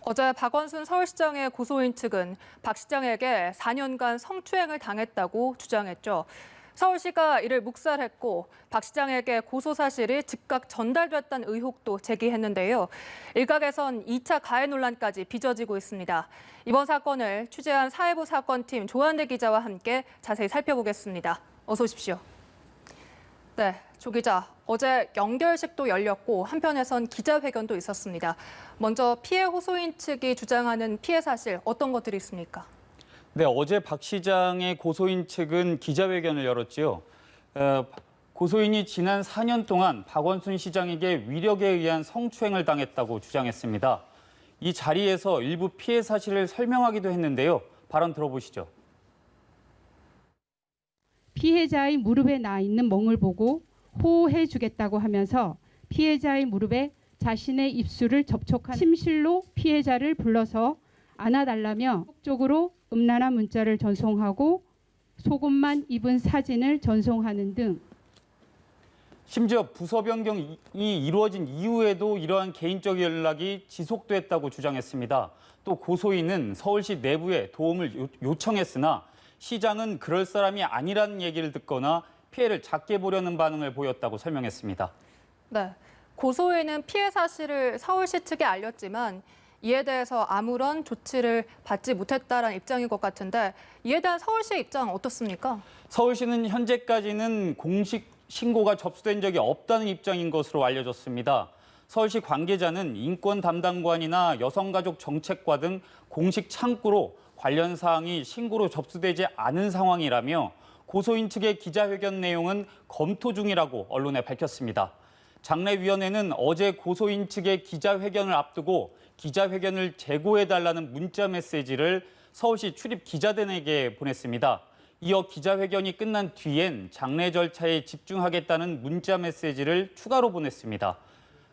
어제 박원순 서울시장의 고소인 측은 박 시장에게 4년간 성추행을 당했다고 주장했죠. 서울시가 이를 묵살했고 박 시장에게 고소 사실이 즉각 전달됐다는 의혹도 제기했는데요. 일각에선 2차 가해 논란까지 빚어지고 있습니다. 이번 사건을 취재한 사회부 사건팀 조한대 기자와 함께 자세히 살펴보겠습니다. 어서 오십시오. 네, 조 기자. 어제 연결식도 열렸고 한편에선 기자회견도 있었습니다. 먼저 피해 호소인 측이 주장하는 피해 사실 어떤 것들이 있습니까? 네, 어제 박 시장의 고소인 측은 기자회견을 열었지요. 고소인이 지난 4년 동안 박원순 시장에게 위력에 의한 성추행을 당했다고 주장했습니다. 이 자리에서 일부 피해 사실을 설명하기도 했는데요. 발언 들어보시죠. 피해자의 무릎에 나 있는 멍을 보고 호호해 주겠다고 하면서 피해자의 무릎에 자신의 입술을 접촉한 침실로 피해자를 불러서 안아달라며 적극적으로 음란한 문자를 전송하고 속옷만 입은 사진을 전송하는 등 심지어 부서 변경이 이루어진 이후에도 이러한 개인적 연락이 지속됐다고 주장했습니다. 또 고소인은 서울시 내부에 도움을 요청했으나 시장은 그럴 사람이 아니라는 얘기를 듣거나 피해를 작게 보려는 반응을 보였다고 설명했습니다. 네, 고소인은 피해 사실을 서울시 측에 알렸지만 이에 대해서 아무런 조치를 받지 못했다라는 입장인 것 같은데 이에 대한 서울시의 입장 어떻습니까? 서울시는 현재까지는 공식 신고가 접수된 적이 없다는 입장인 것으로 알려졌습니다. 서울시 관계자는 인권 담당관이나 여성가족 정책과 등 공식 창구로 관련 사항이 신고로 접수되지 않은 상황이라며 고소인 측의 기자회견 내용은 검토 중이라고 언론에 밝혔습니다. 장례위원회는 어제 고소인 측의 기자회견을 앞두고 기자회견을 재고해달라는 문자 메시지를 서울시 출입 기자단에게 보냈습니다. 이어 기자회견이 끝난 뒤엔 장례 절차에 집중하겠다는 문자 메시지를 추가로 보냈습니다.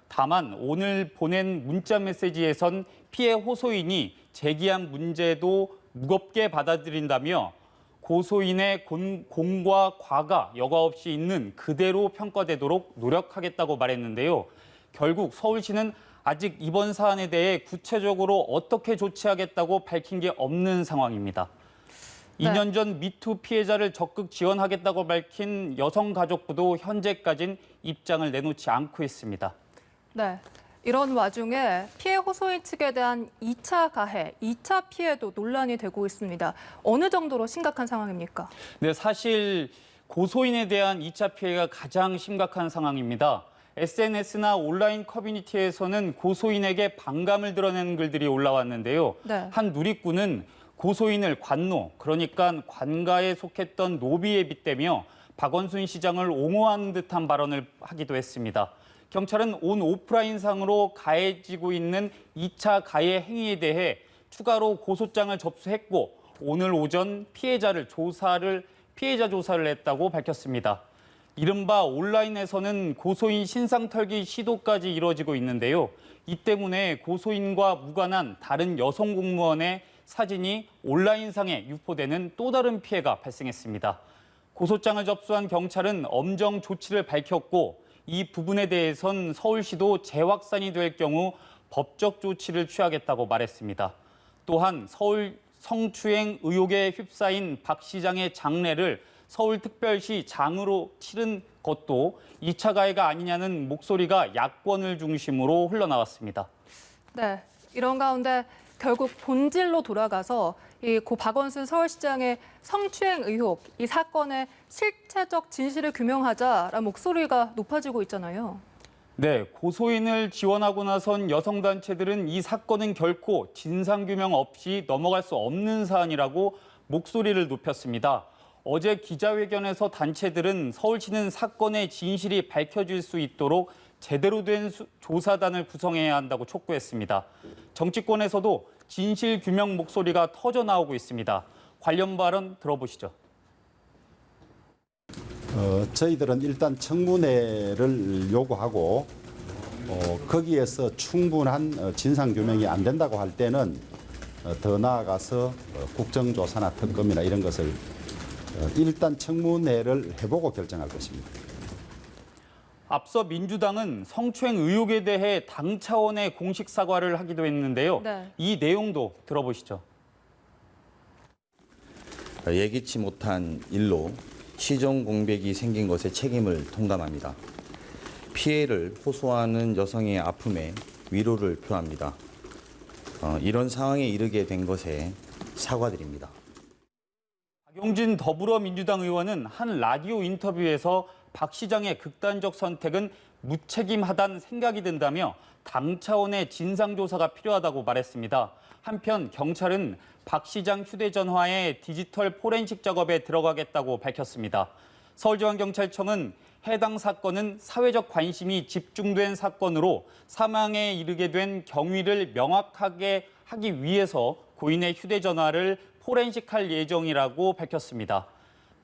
다만 오늘 보낸 문자 메시지에선 피해 호소인이 제기한 문제도 무겁게 받아들인다며 고소인의 공과 과가 여과 없이 있는 그대로 평가되도록 노력하겠다고 말했는데요. 결국 서울시는 아직 이번 사안에 대해 구체적으로 어떻게 조치하겠다고 밝힌 게 없는 상황입니다. 네. 2년 전 미투 피해자를 적극 지원하겠다고 밝힌 여성가족부도 현재까지는 입장을 내놓지 않고 있습니다. 네, 이런 와중에 피해 호소인 측에 대한 2차 가해, 2차 피해도 논란이 되고 있습니다. 어느 정도로 심각한 상황입니까? 네, 사실 고소인에 대한 2차 피해가 가장 심각한 상황입니다. SNS나 온라인 커뮤니티에서는 고소인에게 반감을 드러내는 글들이 올라왔는데요. 네. 한 누리꾼은 고소인을 관노, 그러니까 관가에 속했던 노비에 빗대며 박원순 시장을 옹호하는 듯한 발언을 하기도 했습니다. 경찰은 온 오프라인상으로 가해지고 있는 2차 가해 행위에 대해 추가로 고소장을 접수했고 오늘 오전 피해자 조사를 했다고 밝혔습니다. 이른바 온라인에서는 고소인 신상 털기 시도까지 이루어지고 있는데요. 이 때문에 고소인과 무관한 다른 여성 공무원의 사진이 온라인상에 유포되는 또 다른 피해가 발생했습니다. 고소장을 접수한 경찰은 엄정 조치를 밝혔고 이 부분에 대해선 서울시도 재확산이 될 경우 법적 조치를 취하겠다고 말했습니다. 또한 서울 성추행 의혹에 휩싸인 박 시장의 장례를 서울특별시 장으로 치른 것도 2차 가해가 아니냐는 목소리가 야권을 중심으로 흘러나왔습니다. 네, 이런 가운데 결국 본질로 돌아가서 이 고 박원순 서울시장의 성추행 의혹, 이 사건의 실체적 진실을 규명하자라는 목소리가 높아지고 있잖아요. 네, 고소인을 지원하고 나선 여성단체들은 이 사건은 결코 진상규명 없이 넘어갈 수 없는 사안이라고 목소리를 높였습니다. 어제 기자회견에서 단체들은 서울시는 사건의 진실이 밝혀질 수 있도록 제대로 된 조사단을 구성해야 한다고 촉구했습니다. 정치권에서도 진실 규명 목소리가 터져 나오고 있습니다. 관련 발언 들어보시죠. 저희들은 일단 청문회를 요구하고 거기에서 충분한 진상규명이 안 된다고 할 때는 더 나아가서 국정조사나 특검이나 이런 것을 일단 청문회를 해보고 결정할 것입니다. 앞서 민주당은 성추행 의혹에 대해 당 차원의 공식 사과를 하기도 했는데요. 네. 이 내용도 들어보시죠. 예기치 못한 일로 시정 공백이 생긴 것에 책임을 통감합니다. 피해를 호소하는 여성의 아픔에 위로를 표합니다. 이런 상황에 이르게 된 것에 사과드립니다. 박용진 더불어민주당 의원은 한 라디오 인터뷰에서 박 시장의 극단적 선택은 무책임하다는 생각이 든다며 당 차원의 진상조사가 필요하다고 말했습니다. 한편 경찰은 박 시장 휴대전화의 디지털 포렌식 작업에 들어가겠다고 밝혔습니다. 서울지방경찰청은 해당 사건은 사회적 관심이 집중된 사건으로 사망에 이르게 된 경위를 명확하게 하기 위해서 고인의 휴대전화를 포렌식할 예정이라고 밝혔습니다.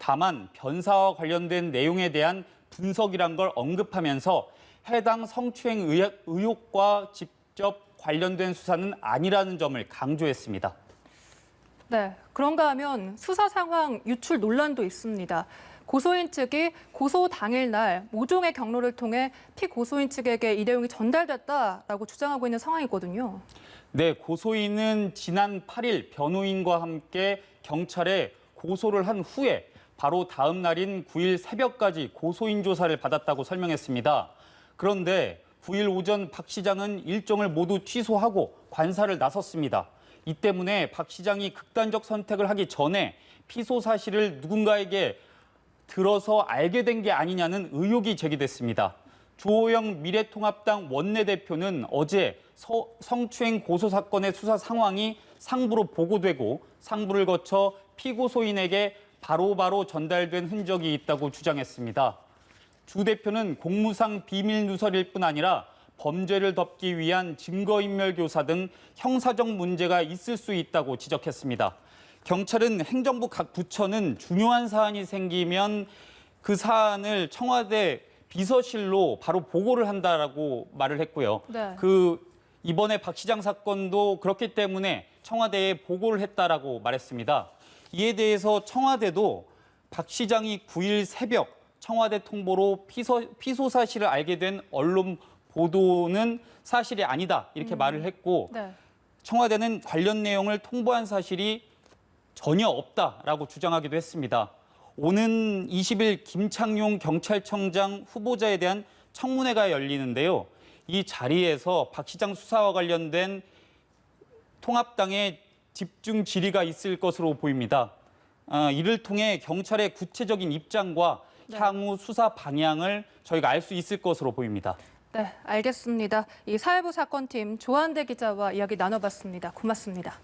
다만 변사와 관련된 내용에 대한 분석이란 걸 언급하면서 해당 성추행 의혹과 직접 관련된 수사는 아니라는 점을 강조했습니다. 네, 그런가 하면 수사 상황 유출 논란도 있습니다. 고소인 측이 고소 당일날 모종의 경로를 통해 피고소인 측에게 이 내용이 전달됐다라고 주장하고 있는 상황이거든요. 네, 고소인은 지난 8일 변호인과 함께 경찰에 고소를 한 후에 바로 다음 날인 9일 새벽까지 고소인 조사를 받았다고 설명했습니다. 그런데 9일 오전 박 시장은 일정을 모두 취소하고 관사를 나섰습니다. 이 때문에 박 시장이 극단적 선택을 하기 전에 피소 사실을 누군가에게 들어서 알게 된 게 아니냐는 의혹이 제기됐습니다. 주호영 미래통합당 원내대표는 어제 성추행 고소 사건의 수사 상황이 상부로 보고되고 상부를 거쳐 피고소인에게 바로바로 전달된 흔적이 있다고 주장했습니다. 주 대표는 공무상 비밀 누설일 뿐 아니라 범죄를 덮기 위한 증거인멸 교사 등 형사적 문제가 있을 수 있다고 지적했습니다. 경찰은 행정부 각 부처는 중요한 사안이 생기면 그 사안을 청와대 비서실로 바로 보고를 한다라고 말을 했고요. 네. 이번에 박 시장 사건도 그렇기 때문에 청와대에 보고를 했다라고 말했습니다. 이에 대해서 청와대도 박 시장이 9일 새벽 청와대 통보로 피소 사실을 알게 된 언론 보도는 사실이 아니다 이렇게 말을 했고 네. 청와대는 관련 내용을 통보한 사실이 전혀 없다라고 주장하기도 했습니다. 오는 20일 김창룡 경찰청장 후보자에 대한 청문회가 열리는데요. 이 자리에서 박 시장 수사와 관련된 통합당의 집중 질의가 있을 것으로 보입니다. 이를 통해 경찰의 구체적인 입장과 향후 수사 방향을 저희가 알 수 있을 것으로 보입니다. 네, 알겠습니다. 이 사회부 사건팀 조한대 기자와 이야기 나눠봤습니다. 고맙습니다.